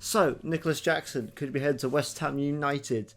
So, Nicolas Jackson could be headed to West Ham United.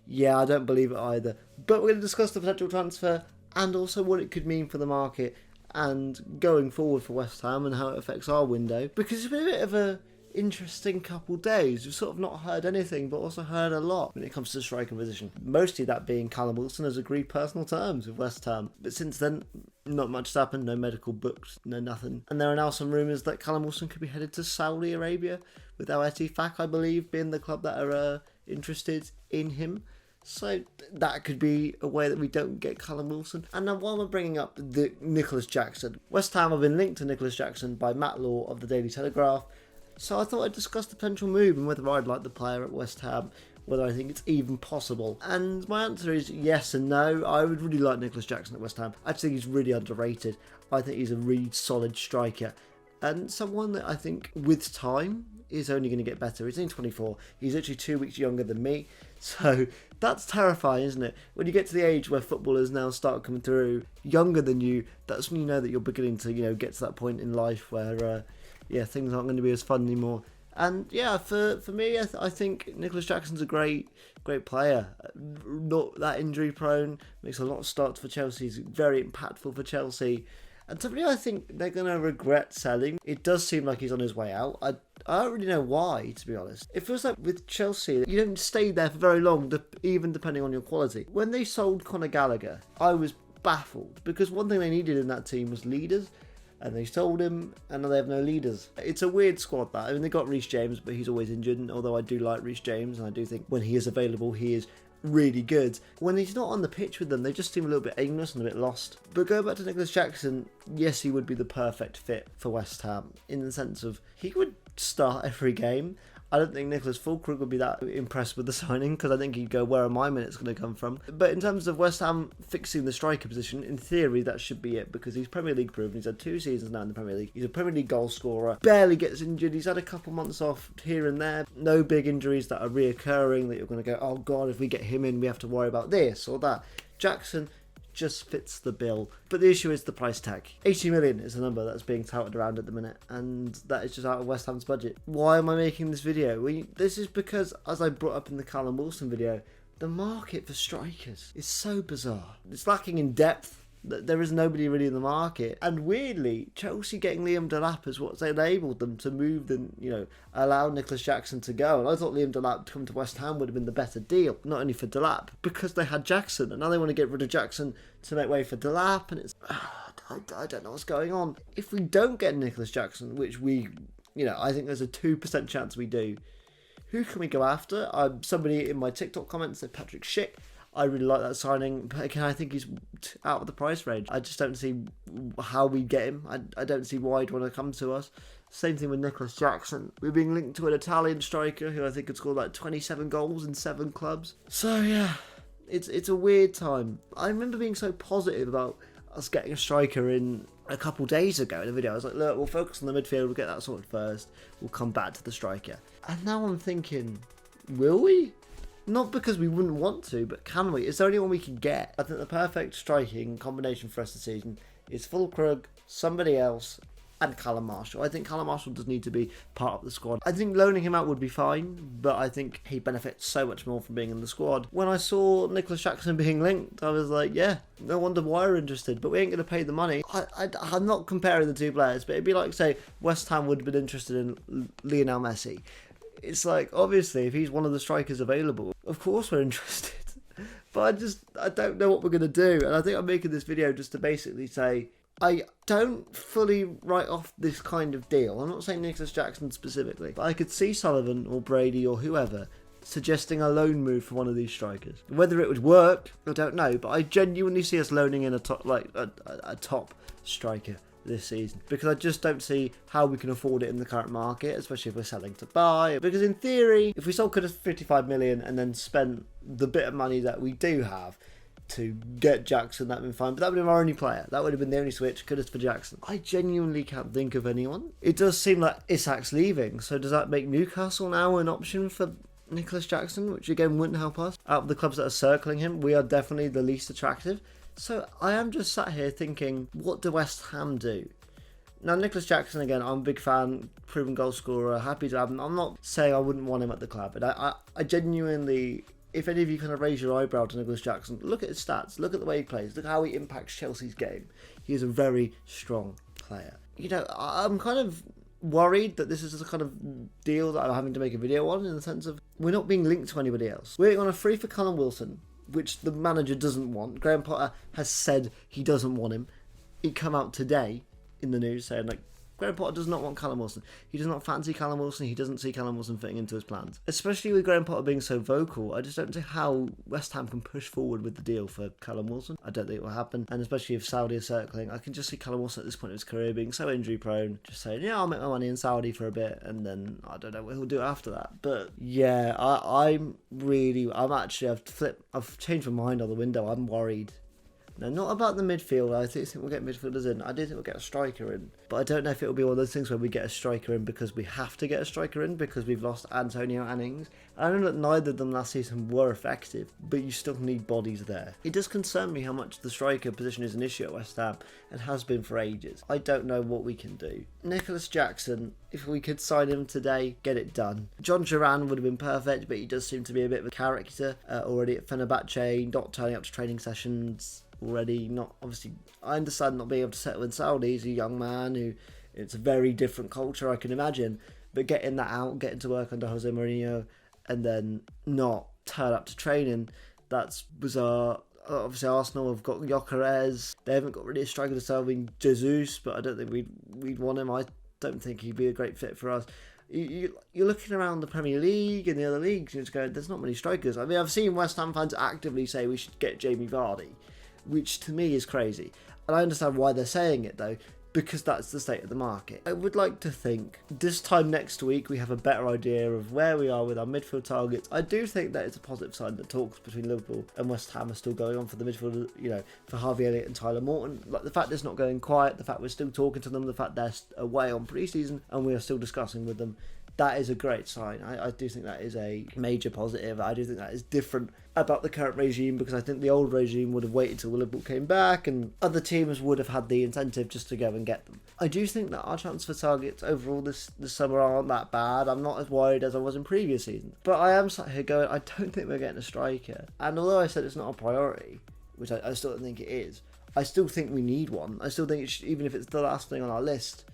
Yeah, I don't believe it either. But we're going to discuss the potential transfer and also what it could mean for the market and going forward for West Ham and how it affects our window. Because it's been a bit of a interesting couple days. We've sort of not heard anything, but also heard a lot when it comes to the striker position. Mostly that being Callum Wilson has agreed personal terms with West Ham. But since then, not much has happened. No medical books, no nothing. And there are now some rumours that Callum Wilson could be headed to Saudi Arabia, with whufc, I believe, being the club that are interested in him. So that could be a way that we don't get Callum Wilson. And now while we're bringing up the Nicolas Jackson, West Ham have been linked to Nicolas Jackson by Matt Law of the Daily Telegraph. So I thought I'd discuss the potential move and whether I'd like the player at West Ham, whether I think it's even possible. And my answer is yes and no. I would really like Nicolas Jackson at West Ham. I think he's really underrated. I think he's a really solid striker. And someone that I think with time is only going to get better. He's only 24. He's actually 2 weeks younger than me. So that's terrifying, isn't it? When you get to the age where footballers now start coming through younger than you, that's when you know that you're beginning to, get to that point in life where, things aren't going to be as fun anymore. And yeah, for me, I think Nicolas Jackson's a great player. Not that injury prone, makes a lot of starts for Chelsea. He's very impactful for Chelsea. And to me, I think they're going to regret selling. It does seem like he's on his way out. I don't really know why, to be honest. It feels like with Chelsea, you don't stay there for very long, even depending on your quality. When they sold Conor Gallagher, I was baffled because one thing they needed in that team was leaders. And they sold him, and now they have no leaders. It's a weird squad, that. I mean, they got Reece James, but he's always injured. And although I do like Reece James, and I do think when he is available, he is really good. When he's not on the pitch with them, they just seem a little bit aimless and a bit lost. But going back to Nicolas Jackson, yes, he would be the perfect fit for West Ham in the sense of he would start every game. I don't think Nicholas Fulkrug would be that impressed with the signing because I think he'd go, where are my minutes going to come from? But in terms of West Ham fixing the striker position, in theory that should be it because he's Premier League proven. He's had 2 seasons now in the Premier League. He's a Premier League goal scorer. Barely gets injured. He's had a couple months off here and there. No big injuries that are reoccurring that you're going to go, oh God, if we get him in, we have to worry about this or that. Jackson just fits the bill. But the issue is the price tag. 80 million is the number that's being touted around at the minute, and that is just out of West Ham's budget. Why am I making this video? Well, this is because, as I brought up in the Callum Wilson video, the market for strikers is so bizarre. It's lacking in depth. There is nobody really in the market. And weirdly, Chelsea getting Liam Delap is what's enabled them to move and, allow Nicolas Jackson to go. And I thought Liam Delap to come to West Ham would have been the better deal. Not only for Delap, because they had Jackson. And now they want to get rid of Jackson to make way for Delap. And it's, I don't know what's going on. If we don't get Nicolas Jackson, which I think there's a 2% chance we do, who can we go after? Somebody in my TikTok comments said Patrick Schick. I really like that signing, but again, I think he's out of the price range. I just don't see how we get him. I don't see why he'd want to come to us. Same thing with Nicolas Jackson. We're being linked to an Italian striker who I think had scored like 27 goals in 7 clubs. So yeah, it's a weird time. I remember being so positive about us getting a striker in a couple days ago in a video. I was like, look, we'll focus on the midfield, we'll get that sorted first, we'll come back to the striker. And now I'm thinking, will we? Not because we wouldn't want to, but can we? Is there anyone we can get? I think the perfect striking combination for us this season is Fulkrug, somebody else, and Callum Marshall. I think Callum Marshall does need to be part of the squad. I think loaning him out would be fine, but I think he benefits so much more from being in the squad. When I saw Nicolas Jackson being linked, I was like, yeah, no wonder why we're interested, but we ain't going to pay the money. I'm not comparing the two players, but it'd be like, say, West Ham would have been interested in Lionel Messi. It's like, obviously, if he's one of the strikers available, of course we're interested. But I don't know what we're going to do. And I think I'm making this video just to basically say, I don't fully write off this kind of deal. I'm not saying Nicolas Jackson specifically, but I could see Sullivan or Brady or whoever suggesting a loan move for one of these strikers. Whether it would work, I don't know. But I genuinely see us loaning in a top striker this season, because I just don't see how we can afford it in the current market, especially if we're selling to buy. Because in theory, if we sold Kudus for 55 million and then spent the bit of money that we do have to get Jackson, that would have been fine, but that would have been our only player. That would have been the only switch, Kudus for Jackson. I genuinely can't think of anyone. It does seem like Isak's leaving, so does that make Newcastle now an option for Nicolas Jackson, which again wouldn't help us? Out of the clubs that are circling him, we are definitely the least attractive. So I am just sat here thinking, what do West Ham do? Now, Nicolas Jackson, again, I'm a big fan, proven goal scorer, happy to have him. I'm not saying I wouldn't want him at the club, but I genuinely, if any of you kind of raise your eyebrow to Nicolas Jackson, look at his stats, look at the way he plays, look how he impacts Chelsea's game. He is a very strong player. You know, I'm kind of worried that this is the kind of deal that I'm having to make a video on, in the sense of we're not being linked to anybody else. We're on a free for Callum Wilson, which the manager doesn't want. Graham Potter has said he doesn't want him. It come out today in the news saying, like, Graham Potter does not want Callum Wilson. He does not fancy Callum Wilson. He doesn't see Callum Wilson fitting into his plans. Especially with Graham Potter being so vocal, I just don't see how West Ham can push forward with the deal for Callum Wilson. I don't think it will happen. And especially if Saudi is circling, I can just see Callum Wilson at this point in his career being so injury prone, just saying, yeah, I'll make my money in Saudi for a bit, and then I don't know what he'll do after that. But yeah, I've changed my mind on the window. I'm worried. No, not about the midfield. I think we'll get midfielders in. I do think we'll get a striker in. But I don't know if it'll be one of those things where we get a striker in because we have to get a striker in because we've lost Antonio and Ings. I know that neither of them last season were effective, but you still need bodies there. It does concern me how much the striker position is an issue at West Ham and has been for ages. I don't know what we can do. Nicolas Jackson, if we could sign him today, get it done. John Duran would have been perfect, but he does seem to be a bit of a character already at Fenerbahce, not turning up to training sessions. Already not, obviously, I understand not being able to settle in Saudi. He's a young man who, it's a very different culture, I can imagine, but getting that out, getting to work under Jose Mourinho and then not turn up to training, that's bizarre. Obviously Arsenal have got Gyökeres, they haven't got really a striker to sell in Jesus, but I don't think we'd want him. I don't think he'd be a great fit for us. You're looking around the Premier League and the other leagues, you're just going, there's not many strikers. I mean, I've seen West Ham fans actively say we should get Jamie Vardy, which to me is crazy. And I understand why they're saying it though, because that's the state of the market. I would like to think this time next week we have a better idea of where we are with our midfield targets. I do think that it's a positive sign that talks between Liverpool and West Ham are still going on for the midfield, you know, for Harvey Elliott and Tyler Morton. Like the fact it's not going quiet, the fact we're still talking to them, the fact they're away on pre-season and we are still discussing with them. That is a great sign. I do think that is a major positive. I do think that is different about the current regime because I think the old regime would have waited till Liverpool came back and other teams would have had the incentive just to go and get them. I do think that our transfer targets overall this summer aren't that bad. I'm not as worried as I was in previous seasons. But I am sat here going, I don't think we're getting a striker. And although I said it's not a priority, which I still don't think it is, I still think we need one. I still think even if it's the last thing on our list,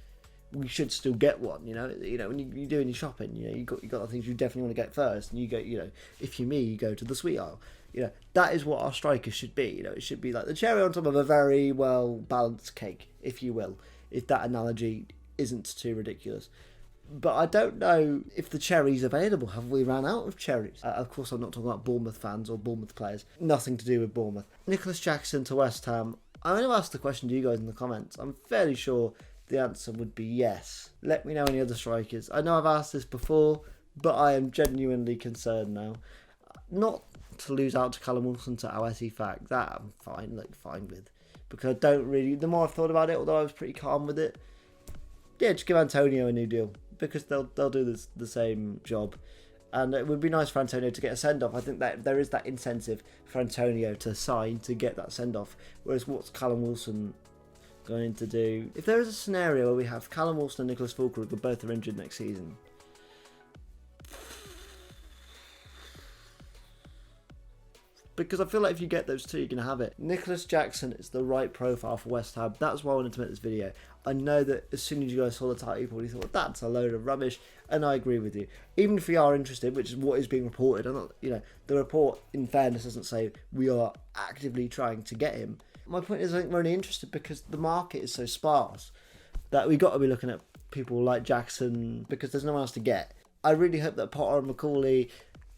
we should still get one, you know, when you're doing your shopping, you know, you got the things you definitely want to get first, and you go, you know, if you're me, you go to the sweet aisle, you know, that is what our striker should be, you know, it should be like the cherry on top of a very well balanced cake, if you will, if that analogy isn't too ridiculous. But I don't know if the cherry's available. Have we ran out of cherries? Of course, I'm not talking about Bournemouth fans or Bournemouth players. Nothing to do with Bournemouth. Nicolas Jackson to West Ham. I'm going to ask the question to you guys in the comments. I'm fairly sure the answer would be yes. Let me know any other strikers. I know I've asked this before, but I am genuinely concerned now. Not to lose out to Callum Wilson to Awesi Fact. That I'm fine with. Because I don't really, the more I've thought about it, although I was pretty calm with it, yeah, just give Antonio a new deal. Because they'll do the same job. And it would be nice for Antonio to get a send-off. I think that there is that incentive for Antonio to sign to get that send-off. Whereas what's Callum Wilson going to do? If there is a scenario where we have Callum Wilson and Nicholas Fulkrug who both are injured next season, because I feel like if you get those two, you're going to have it. Nicolas Jackson is the right profile for West Ham. That's why I wanted to make this video. I know that as soon as you guys saw the title, you probably thought, that's a load of rubbish, and I agree with you. Even if we are interested, which is what is being reported, I'm not, you know, the report, in fairness, doesn't say we are actively trying to get him. My point is, I think we're only interested because the market is so sparse that we've got to be looking at people like Jackson because there's no one else to get. I really hope that Potter and Macaulay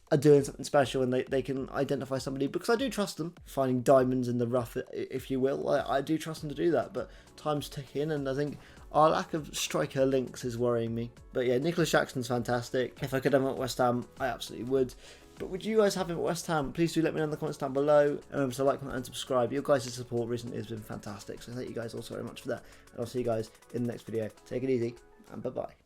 are doing something special and they can identify somebody, because I do trust them finding diamonds in the rough, if you will. I do trust them to do that, but time's ticking and I think our lack of striker links is worrying me. But yeah, Nicolas Jackson's fantastic. If I could have him at West Ham, I absolutely would. But would you guys have him at West Ham? Please do let me know in the comments down below. And remember to like, comment and subscribe. Your guys' support recently has been fantastic, so thank you guys all so very much for that. And I'll see you guys in the next video. Take it easy and bye bye.